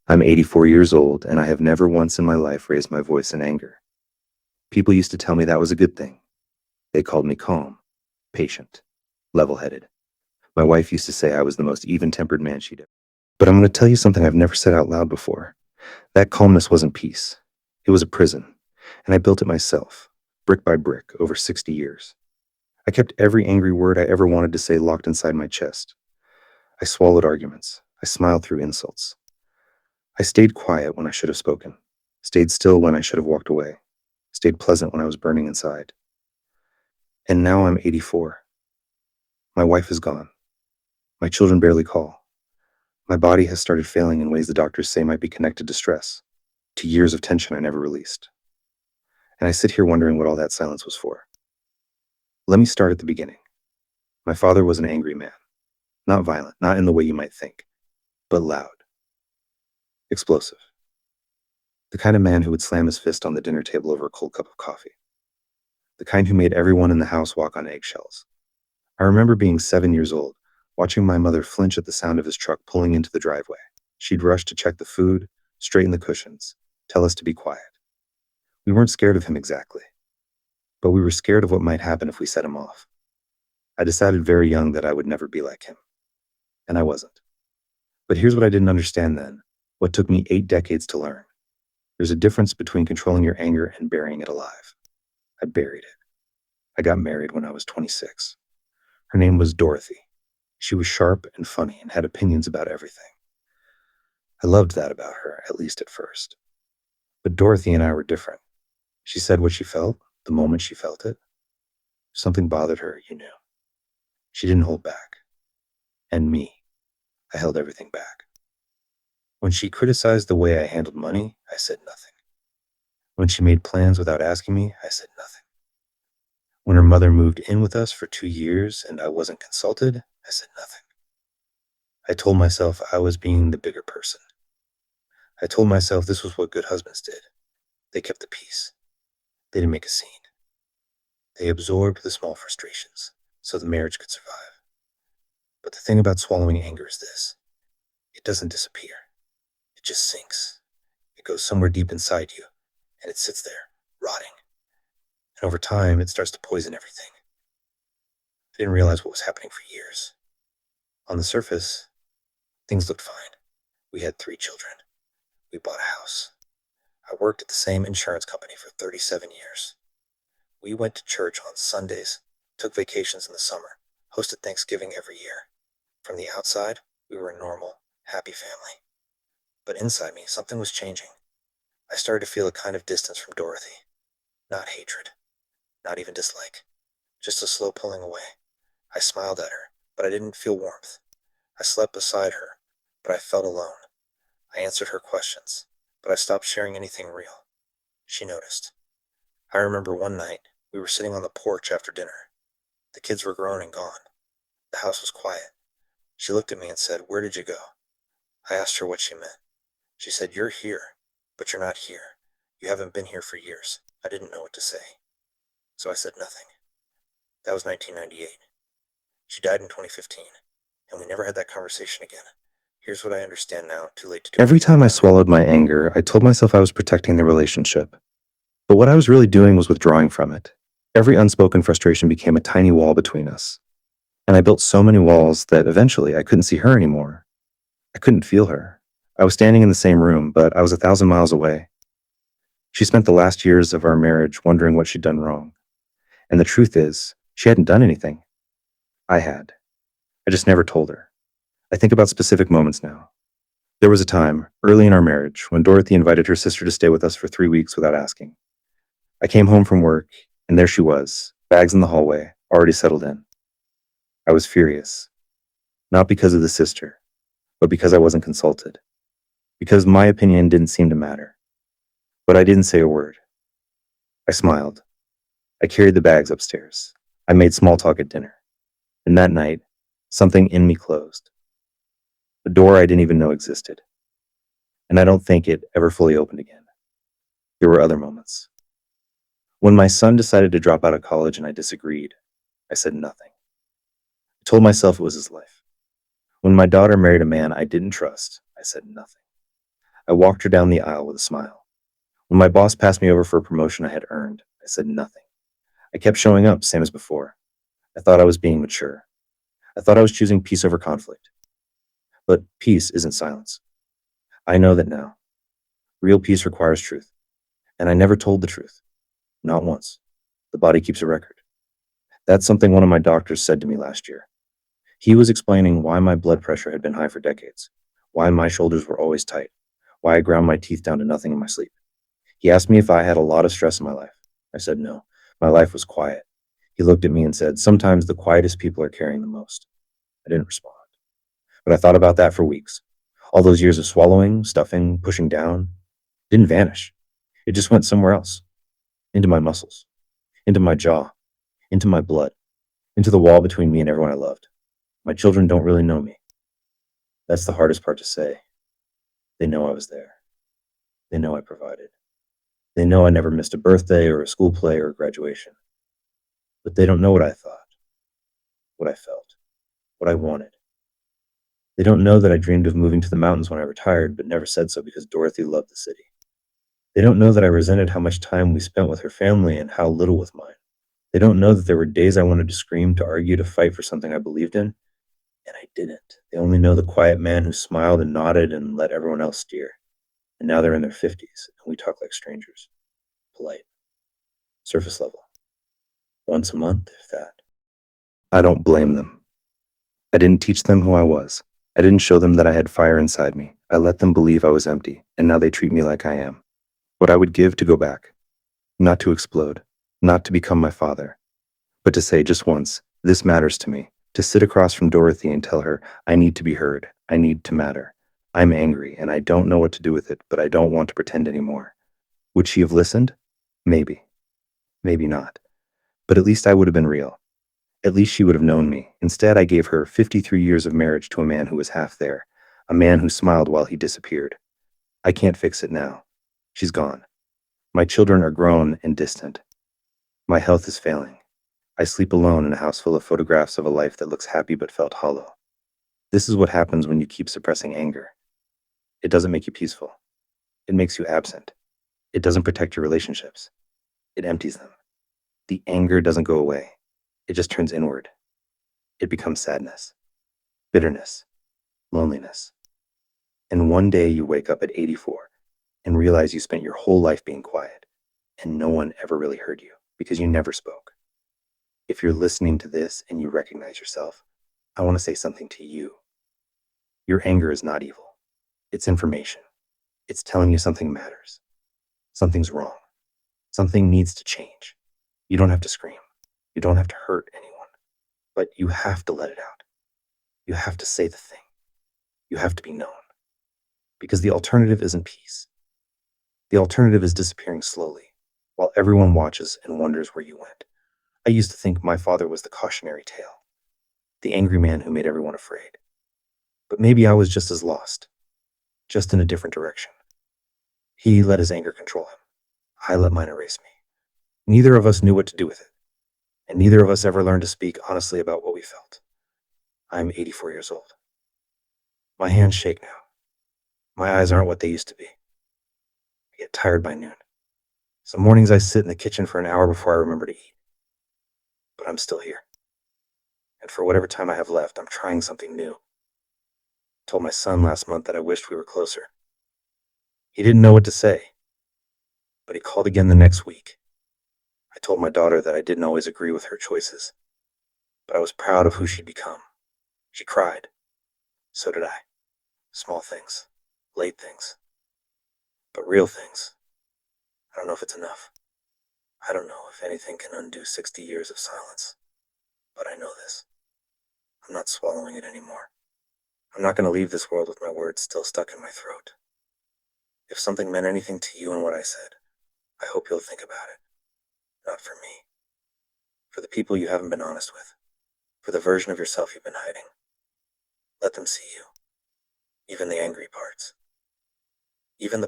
I'm 84 years old, and I have never once in my life raised my voice in anger. People used to tell me that was a good thing. They called me calm, patient, level-headed. My wife used to say I was the most even-tempered man she'd ever. But I'm going to tell you something I've never said out loud before. That calmness wasn't peace. It was a prison, and I built it myself, brick by brick, over 60 years. I kept every angry word I ever wanted to say locked inside my chest. I swallowed arguments. I smiled through insults. I stayed quiet when I should have spoken, stayed still when I should have walked away, stayed pleasant when I was burning inside. And now I'm 84. My wife is gone. My children barely call. My body has started failing in ways the doctors say might be connected to stress, to years of tension I never released. And I sit here wondering what all that silence was for. Let me start at the beginning. My father was an angry man. Not violent, not in the way you might think, but loud, explosive. The kind of man who would slam his fist on the dinner table over a cold cup of coffee. The kind who made everyone in the house walk on eggshells. I remember being 7 years old, watching my mother flinch at the sound of his truck pulling into the driveway. She'd rush to check the food, straighten the cushions, tell us to be quiet. We weren't scared of him exactly, but we were scared of what might happen if we set him off. I decided very young that I would never be like him, and I wasn't. But here's what I didn't understand then, what took me 8 decades to learn. There's a difference between controlling your anger and burying it alive. I buried it. I got married when I was 26. Her name was Dorothy. She was sharp and funny and had opinions about everything. I loved that about her, at least at first. But Dorothy and I were different. She said what she felt, the moment she felt it. If something bothered her, you knew. She didn't hold back. And me, I held everything back. When she criticized the way I handled money, I said nothing. When she made plans without asking me, I said nothing. When her mother moved in with us for 2 years and I wasn't consulted, I said nothing. I told myself I was being the bigger person. I told myself this was what good husbands did. They kept the peace. They didn't make a scene. They absorbed the small frustrations so the marriage could survive. But the thing about swallowing anger is this. It doesn't disappear. It just sinks. It goes somewhere deep inside you, and it sits there, rotting. And over time, it starts to poison everything. I didn't realize what was happening for years. On the surface, things looked fine. We had 3 children. We bought a house. I worked at the same insurance company for 37 years. We went to church on Sundays, took vacations in the summer, hosted Thanksgiving every year. From the outside, we were a normal, happy family. But inside me, something was changing. I started to feel a kind of distance from Dorothy. Not hatred, not even dislike, just a slow pulling away. I smiled at her, but I didn't feel warmth. I slept beside her, but I felt alone. I answered her questions, but I stopped sharing anything real. She noticed. I remember one night, we were sitting on the porch after dinner. The kids were grown and gone. The house was quiet. She looked at me and said, "Where did you go?" I asked her what she meant. She said, "You're here, but you're not here. You haven't been here for years." I didn't know what to say. So I said nothing. That was 1998. She died in 2015, and we never had that conversation again. Here's what I understand now, too late to do. Every time I swallowed my anger, I told myself I was protecting the relationship. But what I was really doing was withdrawing from it. Every unspoken frustration became a tiny wall between us. And I built so many walls that eventually I couldn't see her anymore. I couldn't feel her. I was standing in the same room, but I was 1,000 miles away. She spent the last years of our marriage wondering what she'd done wrong. And the truth is, she hadn't done anything. I had. I just never told her. I think about specific moments now. There was a time, early in our marriage, when Dorothy invited her sister to stay with us for 3 weeks without asking. I came home from work, and there she was, bags in the hallway, already settled in. I was furious. Not because of the sister, but because I wasn't consulted. Because my opinion didn't seem to matter. But I didn't say a word. I smiled. I carried the bags upstairs. I made small talk at dinner. And that night, something in me closed. A door I didn't even know existed. And I don't think it ever fully opened again. There were other moments. When my son decided to drop out of college and I disagreed, I said nothing. I told myself it was his life. When my daughter married a man I didn't trust, I said nothing. I walked her down the aisle with a smile. When my boss passed me over for a promotion I had earned, I said nothing. I kept showing up, same as before. I thought I was being mature. I thought I was choosing peace over conflict. But peace isn't silence. I know that now. Real peace requires truth. And I never told the truth. Not once. The body keeps a record. That's something one of my doctors said to me last year. He was explaining why my blood pressure had been high for decades, why my shoulders were always tight, why I ground my teeth down to nothing in my sleep. He asked me if I had a lot of stress in my life. I said no. My life was quiet. He looked at me and said, "Sometimes the quietest people are carrying the most." I didn't respond. But I thought about that for weeks. All those years of swallowing, stuffing, pushing down didn't vanish. It just went somewhere else. Into my muscles, into my jaw, into my blood, into the wall between me and everyone I loved. My children don't really know me. That's the hardest part to say. They know I was there. They know I provided. They know I never missed a birthday or a school play or a graduation. But they don't know what I thought, what I felt, what I wanted. They don't know that I dreamed of moving to the mountains when I retired, but never said so because Dorothy loved the city. They don't know that I resented how much time we spent with her family and how little with mine. They don't know that there were days I wanted to scream, to argue, to fight for something I believed in, and I didn't. They only know the quiet man who smiled and nodded and let everyone else steer. And now they're in their 50s, and we talk like strangers. Polite. Surface level. Once a month, if that. I don't blame them. I didn't teach them who I was. I didn't show them that I had fire inside me. I let them believe I was empty, and now they treat me like I am. What I would give to go back. Not to explode. Not to become my father. But to say just once, "This matters to me." To sit across from Dorothy and tell her, "I need to be heard. I need to matter. I'm angry, and I don't know what to do with it, but I don't want to pretend anymore." Would she have listened? Maybe. Maybe not. But at least I would have been real. At least she would have known me. Instead, I gave her 53 years of marriage to a man who was half there, a man who smiled while he disappeared. I can't fix it now. She's gone. My children are grown and distant. My health is failing. I sleep alone in a house full of photographs of a life that looks happy but felt hollow. This is what happens when you keep suppressing anger. It doesn't make you peaceful. It makes you absent. It doesn't protect your relationships. It empties them. The anger doesn't go away. It just turns inward. It becomes sadness, bitterness, loneliness. And one day you wake up at 84 and realize you spent your whole life being quiet and no one ever really heard you because you never spoke. If you're listening to this and you recognize yourself, I want to say something to you. Your anger is not evil. It's information. It's telling you something matters. Something's wrong. Something needs to change. You don't have to scream. You don't have to hurt anyone. But you have to let it out. You have to say the thing. You have to be known. Because the alternative isn't peace. The alternative is disappearing slowly, while everyone watches and wonders where you went. I used to think my father was the cautionary tale, the angry man who made everyone afraid. But maybe I was just as lost, just in a different direction. He let his anger control him. I let mine erase me. Neither of us knew what to do with it, and neither of us ever learned to speak honestly about what we felt. I'm 84 years old. My hands shake now. My eyes aren't what they used to be. I get tired by noon. Some mornings I sit in the kitchen for an hour before I remember to eat. But I'm still here. And for whatever time I have left, I'm trying something new. I told my son last month that I wished we were closer. He didn't know what to say, but he called again the next week. I told my daughter that I didn't always agree with her choices, but I was proud of who she'd become. She cried. So did I. Small things, late things, but real things. I don't know if it's enough. I don't know if anything can undo 60 years of silence, but I know this. I'm not swallowing it anymore. I'm not going to leave this world with my words still stuck in my throat. If something meant anything to you in what I said, I hope you'll think about it. Not for me. For the people you haven't been honest with. For the version of yourself you've been hiding. Let them see you. Even the angry parts. Even the